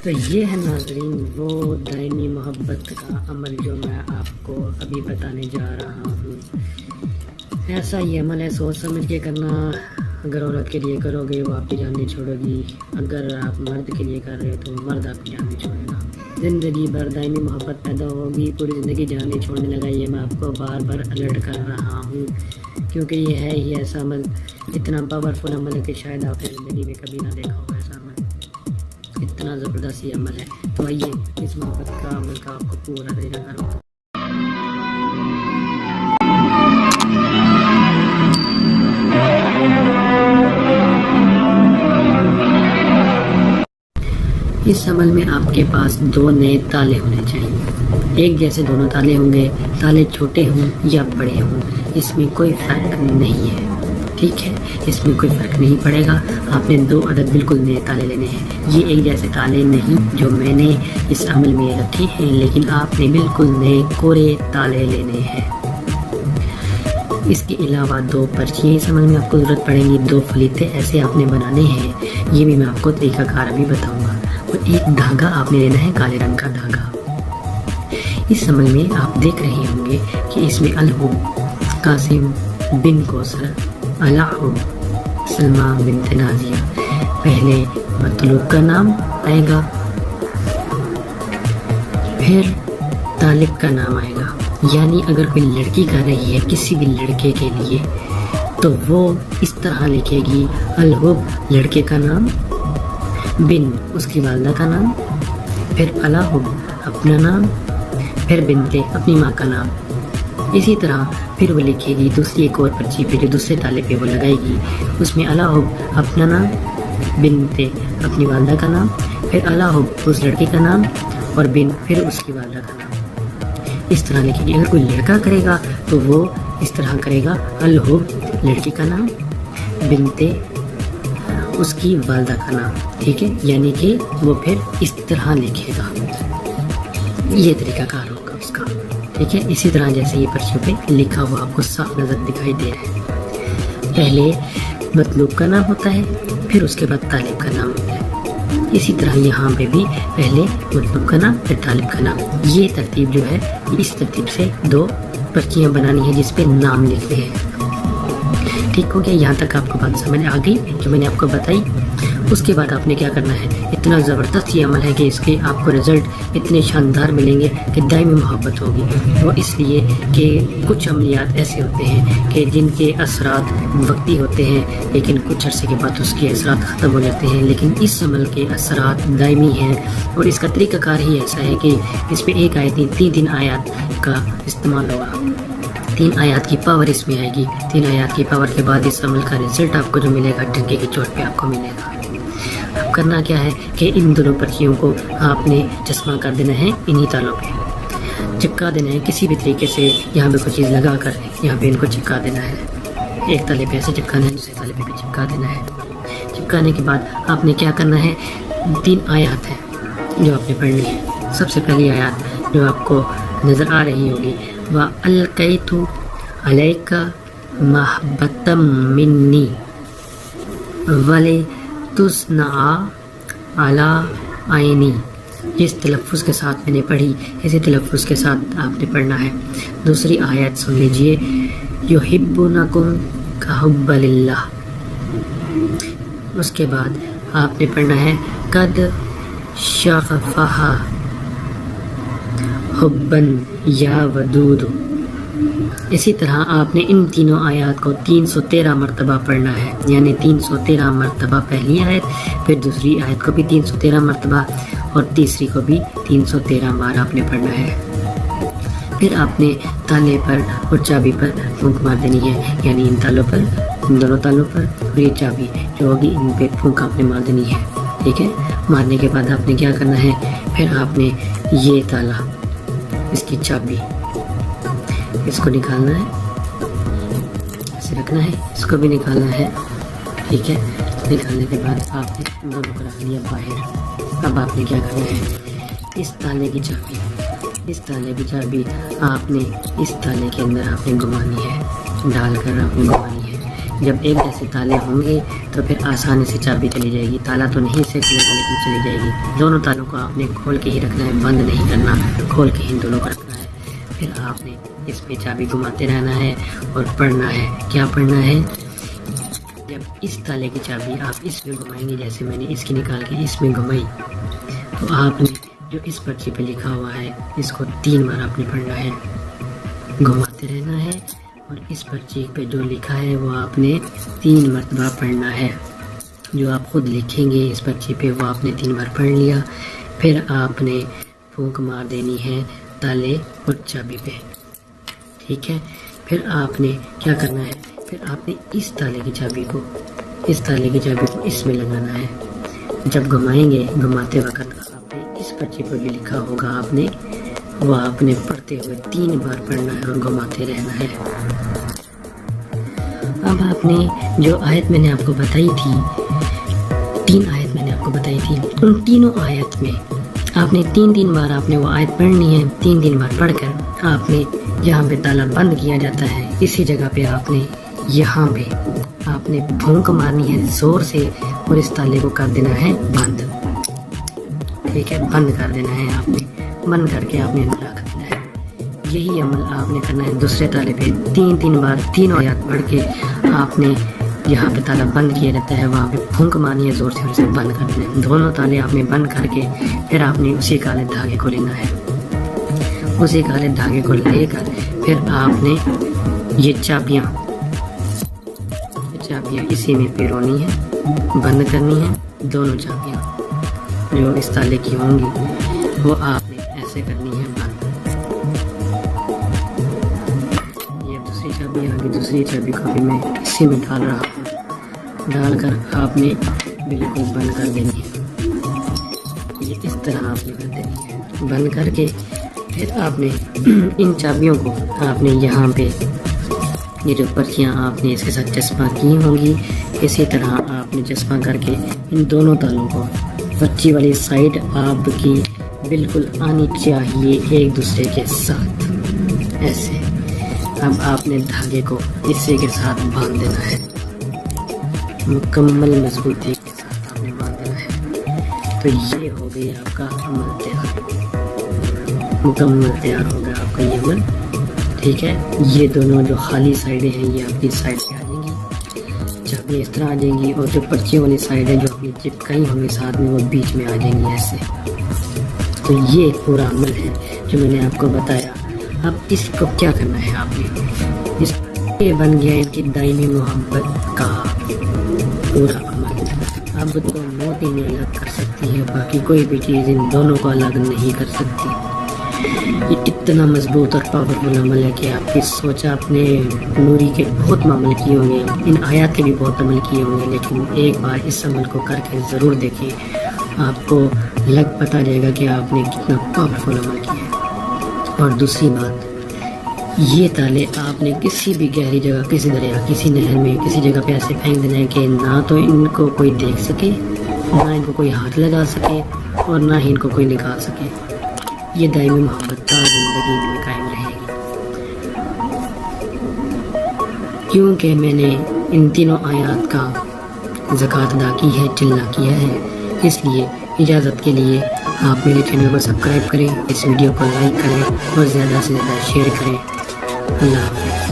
تو یہ ہے ناظرین وہ دائمی محبت کا عمل جو میں آپ کو ابھی بتانے جا رہا ہوں۔ ایسا یہ عمل ہے سوچ سمجھ کے کرنا۔ اگر عورت کے لیے کرو گے وہ آپ کی جان نہیں چھوڑے گی، اگر آپ مرد کے لیے کر رہے ہو تو مرد آپ کی جان نہیں چھوڑے گا۔ زندگی بھر دائمی محبت پیدا ہوگی، پوری زندگی جان نہیں چھوڑنے لگا۔ یہ میں آپ کو بار بار الرٹ کر رہا ہوں کیونکہ یہ ہے ہی ایسا عمل، اتنا پاورفل عمل ہے کہ شاید آپ نے زندگی میں کبھی نہ دیکھا ہو ایسا عمل، اتنا زبردست یہ عمل ہے۔ تو آئیے اس محبت کا عمل کا آپ کو پورا طریقہ کرو۔ اس عمل میں آپ کے پاس دو نئے تالے ہونے چاہیے، ایک جیسے دونوں تالے ہوں گے، تالے چھوٹے ہوں یا بڑے ہوں اس میں کوئی فرق نہیں ہے، ٹھیک ہے، اس میں کوئی فرق نہیں پڑے گا۔ آپ نے دو عدد بالکل نئے تالے لینے ہیں، یہ ایک جیسے تالے نہیں جو میں نے اس عمل میں رکھے ہیں، لیکن آپ نے بالکل نئے کورے تالے لینے ہیں۔ اس کے علاوہ دو پرچیاں اس عمل میں آپ کو ضرورت پڑیں گی، دو فلیتے ایسے آپ نے بنانے ہیں، یہ بھی میں آپ کو طریقہ کار ابھی بتاؤں گا۔ اور ایک دھاگا آپ نے لینا ہے، کالے رنگ کا دھاگا۔ اس عمل میں آپ دیکھ رہے ہوں گے کہ اس میں الحب قاسم بن کوثر، الحب سلمہ بنت نازیہ، پہلے مطلوب کا نام آئے گا، پھر طالب کا نام آئے گا۔ یعنی اگر کوئی لڑکی کر رہی ہے کسی بھی لڑکے کے لیے تو وہ اس طرح لکھے گی، الحب لڑکے کا نام، بن اس کی والدہ کا نام، پھر الحب اپنا نام، پھر بنتے اپنی ماں کا نام۔ اسی طرح پھر وہ لکھے گی دوسری ایک اور پرچی پہ جو دوسرے تالے پہ وہ لگائے گی، اس میں الحب اپنا نام، بنتے اپنی والدہ کا نام، پھر الحب اس لڑکے کا نام اور بن پھر اس کی والدہ کا نام، اس طرح لکھے گی۔ اگر کوئی لڑکا کرے گا تو وہ اس طرح کرے گا، الحب لڑکی کا نام، بنتے اس کی والدہ کا نام، ٹھیک ہے، یعنی کہ وہ پھر اس طرح لکھے گا، یہ طریقہ کار ہوگا اس کا، ٹھیک ہے۔ اسی طرح جیسے یہ پرچیوں پہ لکھا ہوا آپ کو صاف نظر دکھائی دے رہا ہے، پہلے مطلوب کا نام ہوتا ہے، پھر اس کے بعد طالب کا نام ہوتا ہے۔ اسی طرح یہاں پہ بھی پہلے مطلوب کا نام پھر طالب کا نام، یہ ترتیب جو ہے اس ترتیب سے دو پرچیاں بنانی ہے جس پہ نام لکھتے ہیں، ٹھیک ہو گیا۔ یہاں تک آپ کو بات سمجھ آ گئی جو میں نے آپ کو بتائی۔ اس کے بعد آپ نے کیا کرنا ہے، اتنا زبردست یہ عمل ہے کہ اس کے آپ کو رزلٹ اتنے شاندار ملیں گے کہ دائمی محبت ہوگی۔ وہ اس لیے کہ کچھ عملیات ایسے ہوتے ہیں کہ جن کے اثرات وقتی ہوتے ہیں لیکن کچھ عرصے کے بعد اس کے اثرات ختم ہو جاتے ہیں، لیکن اس عمل کے اثرات دائمی ہیں اور اس کا طریقہ کار ہی ایسا ہے کہ اس میں ایک آیت نہیں، تین آیات کا استعمال ہوگا، 3 آیات کی پاور اس میں آئے گی۔ 3 آیات کی پاور کے بعد اس عمل کا رزلٹ آپ کو جو ملے گا ڈنکے کی چوٹ پہ آپ کو ملے گا۔ اب کرنا کیا ہے کہ ان دونوں پرچیوں کو آپ نے چشمہ کر دینا ہے، انہی تالوں پہ چپکا دینا ہے کسی بھی طریقے سے، یہاں پہ کوئی چیز لگا کر یہاں پہ ان کو چپکا دینا ہے، ایک تالے پہ ایسے چپکانا ہے، دوسرے تالے پہ بھی چپکا دینا ہے۔ چپکانے کے بعد آپ نے کیا کرنا ہے، 3 آیات ہیں جو آپ نے پڑھنی ہے۔ سب سے پہلی آیات جو آپ کو نظر آ رہی ہوگی، وَأَلْقَيْتُ عَلَيْكَ مَحَبَّةً مِّنِّي وَلِتُصْنَعَ عَلَىٰ عَيْنِي۔ جس تلفظ کے ساتھ میں نے پڑھی اسی تلفظ کے ساتھ آپ نے پڑھنا ہے۔ دوسری آیت سن لیجئے، يُحِبُّونَكُمْ كَحُبِّ اللَّهِ۔ اس کے بعد آپ نے پڑھنا ہے، قَدْ شَغَفَهَا حُبًّا يَا وَدُودُ۔ اسی طرح آپ نے ان تینوں آیات کو 313 مرتبہ پڑھنا ہے، یعنی 313 مرتبہ پہلی آیت، پھر دوسری آیت کو بھی 313 مرتبہ اور تیسری کو بھی 313 بار آپ نے پڑھنا ہے۔ پھر آپ نے تالے پر اور چابی پر پھونک مار دینی ہے، یعنی ان تالوں پر، ان دونوں تالوں پر اور یہ چابی جو ہوگی ان پہ پھونک آپ نے مار دینی ہے، ٹھیک ہے۔ مارنے کے بعد آپ نے کیا کرنا ہے، پھر آپ نے یہ تالا، اس کی چابی، اس کو نکالنا ہے، ایسے رکھنا ہے، اس کو بھی نکالنا ہے، ٹھیک ہے۔ نکالنے کے بعد آپ نے دونوں کو رکھ لیا باہر۔ اب آپ نے کیا کرنا ہے، اس تالے کی چابی آپ نے اس تالے کے اندر آپ نے گھمانی ہے، ڈال کر آپ نے گھمانی ہے، جب ایک جیسے تالے ہوں گے تو پھر آسانی سے چابی چلی جائے گی. تالا تو نہیں سے چلے گا لیکن چلی جائے گی. دونوں تالوں کو آپ نے کھول کے ہی رکھنا ہے, بند نہیں کرنا, کھول کے ہی دونوں کو رکھنا ہے. پھر آپ نے اس میں چابی گھماتے رہنا ہے اور پڑھنا ہے. کیا پڑھنا ہے؟ جب اس تالے کی چابی آپ اس میں گھمائیں گے, جیسے میں نے اس کی نکال کے اس میں گھمائی, تو آپ نے جو اس پرچی پہ لکھا ہوا ہے اس کو 3 بار آپ نے پڑھنا ہے, گھماتے رہنا ہے. اور اس پرچی پہ جو لکھا ہے وہ آپ نے 3 مرتبہ پڑھنا ہے. جو آپ خود لکھیں گے اس پرچی پہ وہ آپ نے 3 بار پڑھ لیا. پھر آپ نے پھونک مار دینی ہے تالے اور چابی پہ. ٹھیک ہے. پھر آپ نے کیا کرنا ہے, پھر آپ نے اس تالے کی چابی کو اس میں لگانا ہے. جب گھمائیں گے, گھماتے وقت آپ نے اس پرچی پر بھی لکھا ہوگا, وہ آپ نے پڑھتے ہوئے 3 بار پڑھنا ہے اور گھماتے رہنا ہے. اب آپ نے جو آیت میں نے آپ کو بتائی تھی, 3 آیت میں نے آپ کو بتائی تھی, ان تینوں آیت میں آپ نے 3 بار آپ نے وہ آیت پڑھنی ہے. 3 بار پڑھ کر آپ نے جہاں پہ تالا بند کیا جاتا ہے اسی جگہ پہ آپ نے یہاں پہ آپ نے پھونک مارنی ہے زور سے اور اس تالے کو کر دینا ہے بند. ٹھیک ہے, بند کر دینا ہے. آپ نے بند کر کے آپ نے رکھ دینا ہے. یہی عمل آپ نے کرنا ہے دوسرے تالے پہ. 3 بار تینوں آیات پڑھ کے آپ نے جہاں پہ تالا بند کیا جاتا ہے وہاں پہ پھونک مارنی ہے زور سے اور اسے بند کر دینا ہے. دونوں تالے آپ نے بند کر کے پھر آپ نے اسی کالے دھاگے کو لینا ہے. اسی کالے دھاگے کو لے کر پھر آپ نے یہ چابیاں اسی میں پیرونی ہے, بند کرنی ہے. دونوں چابیاں جو اس تالے کی ہوں گی وہ آپ نے ایسے کرنی ہے بند. یہ دوسری چابی آگے, دوسری چابی کو بھی میں اسی میں ڈال رہا ہوں. ڈال کر آپ نے بالکل بند کر دینی ہے. یہ اس طرح آپ نے کر دینی ہے. بند کر کے پھر آپ نے ان چابیوں کو آپ نے یہاں پہ یہ جو پرچیاں آپ نے اس کے ساتھ چسپاں کی ہوں گی اسی طرح آپ نے چسپاں کر کے ان دونوں تالوں کو پرچی والی سائڈ آپ کی بالکل آنی چاہیے ایک دوسرے کے ساتھ ایسے. اب آپ نے دھاگے کو اسی کے ساتھ باندھ دینا ہے, مکمل مضبوطی کے ساتھ آپ نے باندھ دینا ہے. تو یہ ہو گئی آپ کا عمل تیار, مکمل تیار ہو گیا آپ کا یہ عمل. ٹھیک ہے. یہ دونوں جو خالی سائڈیں ہیں یہ آپ کی سائڈ پہ آ جائیں گی, چابیاں اس طرح آ جائیں گی, اور جو پرچیوں والی سائڈ ہے جو اپنی چپکائی ہوں گی ساتھ میں وہ بیچ میں آ جائیں گی ایسے. تو یہ ایک پورا عمل ہے جو میں نے آپ کو بتایا. اب اس کو کیا کرنا ہے آپ نے, یہ بن گیا ان کی دائمی محبت کا پورا عمل. اب تو موت ہی الگ کر سکتی ہے, باقی کوئی بھی چیز ان دونوں کو الگ نہیں کر سکتی. یہ اتنا مضبوط اور پاورفل عمل ہے کہ آپ کی سوچ, آپ نے نوری کے بہت عمل کیے ہوں گے, ان آیات کے بھی بہت عمل کیے ہوں گے, لیکن ایک بار اس عمل کو کر کے ضرور دیکھیں, آپ کو پتہ جائے گا کہ آپ نے کتنا پاورفل عمل کیا ہے. اور دوسری بات, یہ تالے آپ نے کسی بھی گہری جگہ, کسی دریا, کسی نہر میں, کسی جگہ پہ ایسے پھینک دینا ہے کہ نہ تو ان کو کوئی دیکھ سکے, نہ ان کو کوئی ہاتھ لگا سکے, اور نہ ہی ان کو کوئی نکال سکے. یہ دائمی محبت تا زندگی میں قائم رہے گی. کیونکہ میں نے ان تینوں آیات کا زکوٰۃ ادا کی ہے, چلنا کیا ہے, اس لیے اجازت کے لیے آپ میرے چینل کو سبسکرائب کریں, اس ویڈیو کو لائک کریں اور زیادہ سے زیادہ شیئر کریں. اللہ حافظ.